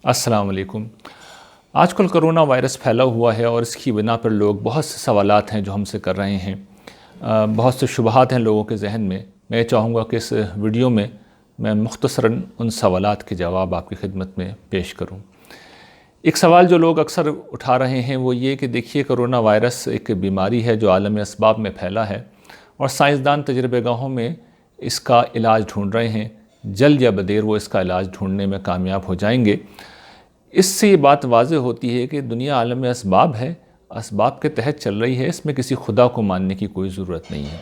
السلام علیکم۔ آج کل کرونا وائرس پھیلا ہوا ہے اور اس کی بنا پر لوگ بہت سے سوالات ہیں جو ہم سے کر رہے ہیں، بہت سے شبہات ہیں لوگوں کے ذہن میں۔ میں چاہوں گا کہ اس ویڈیو میں مختصراً ان سوالات کے جواب آپ کی خدمت میں پیش کروں۔ ایک سوال جو لوگ اکثر اٹھا رہے ہیں وہ یہ کہ دیکھیے، کرونا وائرس ایک بیماری ہے جو عالم اسباب میں پھیلا ہے اور سائنسدان تجربہ گاہوں میں اس کا علاج ڈھونڈ رہے ہیں۔ جلد یا بدیر وہ اس کا علاج ڈھونڈنے میں کامیاب ہو جائیں گے۔ اس سے یہ بات واضح ہوتی ہے کہ دنیا عالم اسباب ہے، اسباب کے تحت چل رہی ہے، اس میں کسی خدا کو ماننے کی کوئی ضرورت نہیں ہے۔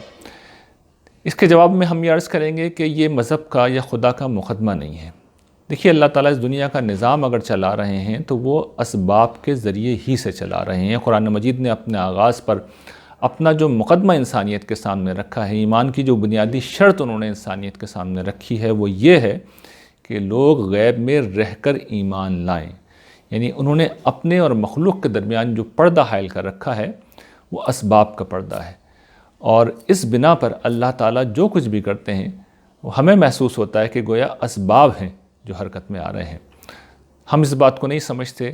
اس کے جواب میں ہم یہ عرض کریں گے کہ یہ مذہب کا یا خدا کا مقدمہ نہیں ہے۔ دیکھیے، اللہ تعالیٰ اس دنیا کا نظام اگر چلا رہے ہیں تو وہ اسباب کے ذریعے ہی سے چلا رہے ہیں۔ قرآن مجید نے اپنے آغاز پر اپنا جو مقدمہ انسانیت کے سامنے رکھا ہے، ایمان کی جو بنیادی شرط انہوں نے انسانیت کے سامنے رکھی ہے، وہ یہ ہے کہ لوگ غیب میں رہ کر ایمان لائیں۔ یعنی انہوں نے اپنے اور مخلوق کے درمیان جو پردہ حائل کر رکھا ہے وہ اسباب کا پردہ ہے، اور اس بنا پر اللہ تعالیٰ جو کچھ بھی کرتے ہیں وہ ہمیں محسوس ہوتا ہے کہ گویا اسباب ہیں جو حرکت میں آ رہے ہیں۔ ہم اس بات کو نہیں سمجھتے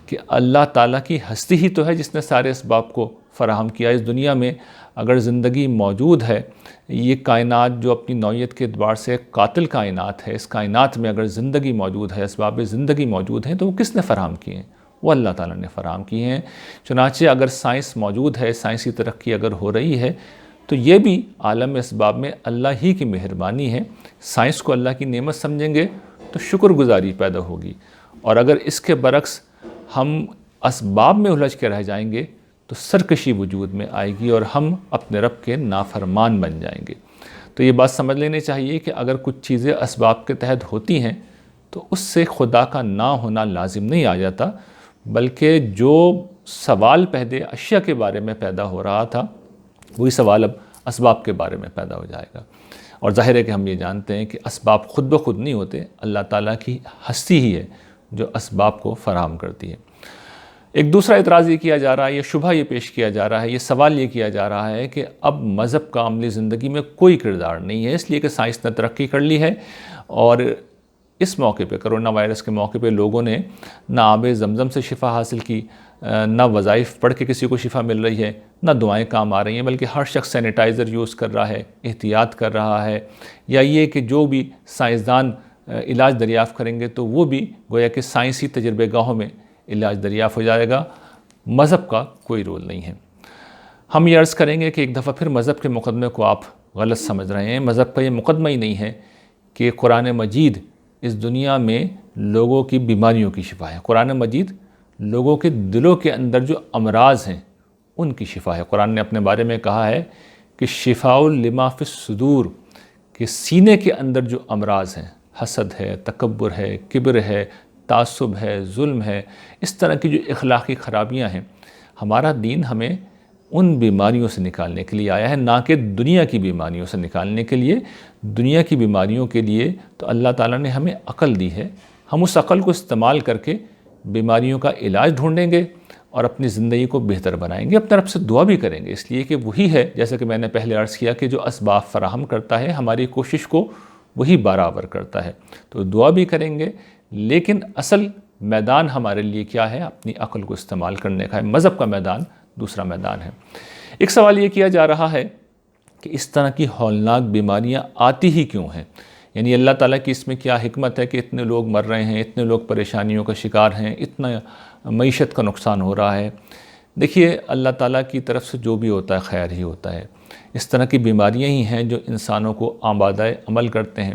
کہ اللہ تعالیٰ کی ہستی ہی تو ہے جس نے سارے اسباب کو فراہم کیا۔ اس دنیا میں اگر زندگی موجود ہے، یہ کائنات جو اپنی نوعیت کے اعتبار سے قاتل کائنات ہے، اس کائنات میں اگر زندگی موجود ہے، اسباب زندگی موجود ہیں، تو وہ کس نے فراہم کیے ہیں؟ وہ اللہ تعالیٰ نے فراہم کیے ہیں۔ چنانچہ اگر سائنس موجود ہے، سائنسی ترقی اگر ہو رہی ہے، تو یہ بھی عالم اسباب میں اللہ ہی کی مہربانی ہے۔ سائنس کو اللہ کی نعمت سمجھیں گے تو شکر گزاری پیدا ہوگی، اور اگر اس کے برعکس ہم اسباب میں الجھ کے رہ جائیں گے تو سرکشی وجود میں آئے گی اور ہم اپنے رب کے نافرمان بن جائیں گے۔ تو یہ بات سمجھ لینے چاہیے کہ اگر کچھ چیزیں اسباب کے تحت ہوتی ہیں تو اس سے خدا کا نہ ہونا لازم نہیں آ جاتا، بلکہ جو سوال پہلے اشیاء کے بارے میں پیدا ہو رہا تھا وہی سوال اب اسباب کے بارے میں پیدا ہو جائے گا۔ اور ظاہر ہے کہ ہم یہ جانتے ہیں کہ اسباب خود بخود نہیں ہوتے، اللہ تعالیٰ کی ہستی ہی ہے جو اسباب کو فراہم کرتی ہے۔ ایک دوسرا اعتراض یہ کیا جا رہا ہے، یہ شبہ یہ پیش کیا جا رہا ہے، یہ سوال یہ کیا جا رہا ہے کہ اب مذہب کا عملی زندگی میں کوئی کردار نہیں ہے، اس لیے کہ سائنس نے ترقی کر لی ہے، اور اس موقع پہ کرونا وائرس کے موقع پہ لوگوں نے نہ آب زمزم سے شفا حاصل کی، نہ وظائف پڑھ کے کسی کو شفا مل رہی ہے، نہ دعائیں کام آ رہی ہیں، بلکہ ہر شخص سینیٹائزر یوز کر رہا ہے، احتیاط کر رہا ہے، یا یہ کہ جو بھی سائنسدان علاج دریافت کریں گے تو وہ بھی گویا کہ سائنسی تجربہ گاہوں میں علاج دریافت ہو جائے گا۔ مذہب کا کوئی رول نہیں ہے۔ ہم یہ عرض کریں گے کہ ایک دفعہ پھر مذہب کے مقدمے کو آپ غلط سمجھ رہے ہیں۔ مذہب کا یہ مقدمہ ہی نہیں ہے کہ قرآن مجید اس دنیا میں لوگوں کی بیماریوں کی شفا ہے۔ قرآن مجید لوگوں کے دلوں کے اندر جو امراض ہیں ان کی شفا ہے۔ قرآن نے اپنے بارے میں کہا ہے کہ شفاء لما فی الصدور، کہ سینے کے اندر جو امراض ہیں، حسد ہے، تکبر ہے، کبر ہے، تعصب ہے، ظلم ہے، اس طرح کی جو اخلاقی خرابیاں ہیں، ہمارا دین ہمیں ان بیماریوں سے نکالنے کے لیے آیا ہے، نہ کہ دنیا کی بیماریوں سے نکالنے کے لیے۔ دنیا کی بیماریوں کے لیے تو اللہ تعالیٰ نے ہمیں عقل دی ہے، ہم اس عقل کو استعمال کر کے بیماریوں کا علاج ڈھونڈیں گے اور اپنی زندگی کو بہتر بنائیں گے، اپنے رب سے دعا بھی کریں گے، اس لیے کہ وہی ہے، جیسا کہ میں نے پہلے عرض کیا، کہ جو اسباب فراہم کرتا ہے ہماری کوشش کو وہی برابر کرتا ہے۔ تو دعا بھی کریں گے، لیکن اصل میدان ہمارے لیے کیا ہے؟ اپنی عقل کو استعمال کرنے کا ہے۔ مذہب کا میدان دوسرا میدان ہے۔ ایک سوال یہ کیا جا رہا ہے کہ اس طرح کی ہولناک بیماریاں آتی ہی کیوں ہیں؟ یعنی اللہ تعالیٰ کی اس میں کیا حکمت ہے کہ اتنے لوگ مر رہے ہیں، اتنے لوگ پریشانیوں کا شکار ہیں، اتنا معیشت کا نقصان ہو رہا ہے؟ دیکھیے، اللہ تعالیٰ کی طرف سے جو بھی ہوتا ہے خیر ہی ہوتا ہے۔ اس طرح کی بیماریاں ہی ہیں جو انسانوں کو آمادہ عمل کرتے ہیں،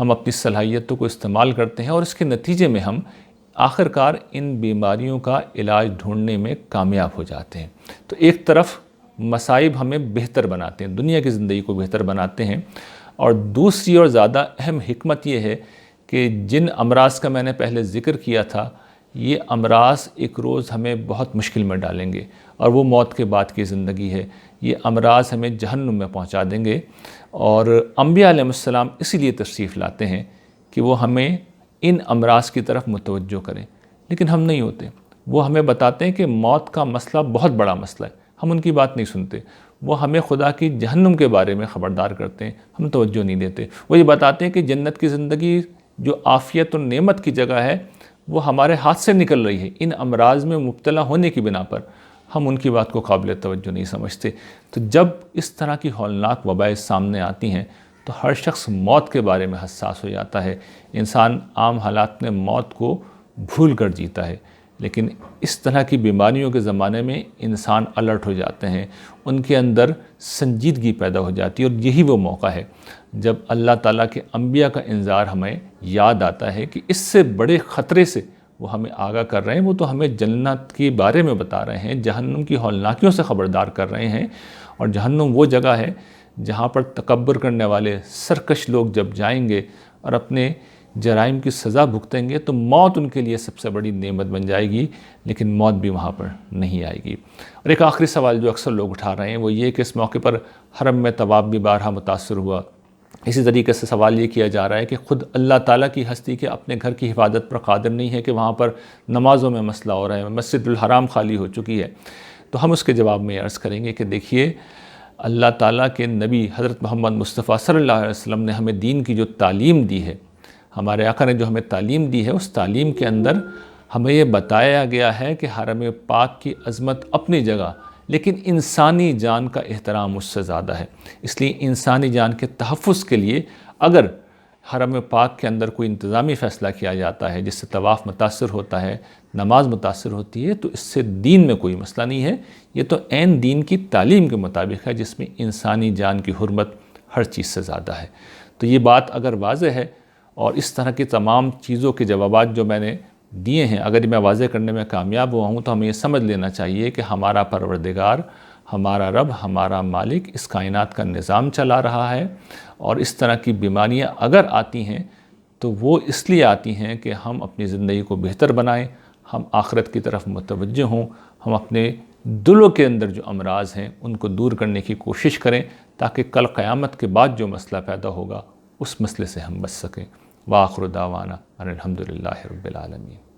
ہم اپنی صلاحیتوں کو استعمال کرتے ہیں، اور اس کے نتیجے میں ہم آخرکار ان بیماریوں کا علاج ڈھونڈنے میں کامیاب ہو جاتے ہیں۔ تو ایک طرف مصائب ہمیں بہتر بناتے ہیں، دنیا کی زندگی کو بہتر بناتے ہیں، اور دوسری اور زیادہ اہم حکمت یہ ہے کہ جن امراض کا میں نے پہلے ذکر کیا تھا، یہ امراض ایک روز ہمیں بہت مشکل میں ڈالیں گے، اور وہ موت کے بعد کی زندگی ہے۔ یہ امراض ہمیں جہنم میں پہنچا دیں گے، اور انبیاء علیہ السلام اسی لیے تشریف لاتے ہیں کہ وہ ہمیں ان امراض کی طرف متوجہ کریں، لیکن ہم نہیں ہوتے۔ وہ ہمیں بتاتے ہیں کہ موت کا مسئلہ بہت بڑا مسئلہ ہے، ہم ان کی بات نہیں سنتے۔ وہ ہمیں خدا کی جہنم کے بارے میں خبردار کرتے ہیں، ہم توجہ نہیں دیتے۔ وہ یہ بتاتے ہیں کہ جنت کی زندگی جو عافیت و نعمت کی جگہ ہے وہ ہمارے ہاتھ سے نکل رہی ہے، ان امراض میں مبتلا ہونے کی بنا پر ہم ان کی بات کو قابل توجہ نہیں سمجھتے۔ تو جب اس طرح کی ہولناک وبائیں سامنے آتی ہیں تو ہر شخص موت کے بارے میں حساس ہو جاتا ہے۔ انسان عام حالات میں موت کو بھول کر جیتا ہے، لیکن اس طرح کی بیماریوں کے زمانے میں انسان الرٹ ہو جاتے ہیں، ان کے اندر سنجیدگی پیدا ہو جاتی ہے، اور یہی وہ موقع ہے جب اللہ تعالیٰ کے انبیاء کا انذار ہمیں یاد آتا ہے کہ اس سے بڑے خطرے سے وہ ہمیں آگاہ کر رہے ہیں۔ وہ تو ہمیں جنت کے بارے میں بتا رہے ہیں، جہنم کی ہولناکیوں سے خبردار کر رہے ہیں، اور جہنم وہ جگہ ہے جہاں پر تکبر کرنے والے سرکش لوگ جب جائیں گے اور اپنے جرائم کی سزا بھگتیں گے تو موت ان کے لیے سب سے بڑی نعمت بن جائے گی، لیکن موت بھی وہاں پر نہیں آئے گی۔ اور ایک آخری سوال جو اکثر لوگ اٹھا رہے ہیں وہ یہ کہ اس موقع پر حرم میں طواف بھی بارہا متاثر ہوا۔ اسی طریقے سے سوال یہ کیا جا رہا ہے کہ خود اللہ تعالیٰ کی ہستی کے اپنے گھر کی حفاظت پر قادر نہیں ہے کہ وہاں پر نمازوں میں مسئلہ ہو رہا ہے، مسجد الحرام خالی ہو چکی ہے۔ تو ہم اس کے جواب میں عرض کریں گے کہ دیکھیے، اللہ تعالیٰ کے نبی حضرت محمد مصطفیٰ صلی اللہ علیہ وسلم نے ہمیں دین کی جو تعلیم دی ہے، ہمارے آقا نے جو ہمیں تعلیم دی ہے، اس تعلیم کے اندر ہمیں یہ بتایا گیا ہے کہ حرم پاک کی عظمت اپنی جگہ، لیکن انسانی جان کا احترام اس سے زیادہ ہے۔ اس لیے انسانی جان کے تحفظ کے لیے اگر حرم پاک کے اندر کوئی انتظامی فیصلہ کیا جاتا ہے جس سے طواف متاثر ہوتا ہے، نماز متاثر ہوتی ہے، تو اس سے دین میں کوئی مسئلہ نہیں ہے۔ یہ تو عین دین کی تعلیم کے مطابق ہے، جس میں انسانی جان کی حرمت ہر چیز سے زیادہ ہے۔ تو یہ بات اگر واضح ہے، اور اس طرح کی تمام چیزوں کے جوابات جو میں نے دیے ہیں اگر میں واضح کرنے میں کامیاب ہوا ہوں، تو ہمیں یہ سمجھ لینا چاہیے کہ ہمارا پروردگار، ہمارا رب، ہمارا مالک اس کائنات کا نظام چلا رہا ہے، اور اس طرح کی بیماریاں اگر آتی ہیں تو وہ اس لیے آتی ہیں کہ ہم اپنی زندگی کو بہتر بنائیں، ہم آخرت کی طرف متوجہ ہوں، ہم اپنے دلوں کے اندر جو امراض ہیں ان کو دور کرنے کی کوشش کریں، تاکہ کل قیامت کے بعد جو مسئلہ پیدا ہوگا اس مسئلے سے ہم بچ سکیں۔ وآخر دعوانا ان الحمدللہ رب العالمین۔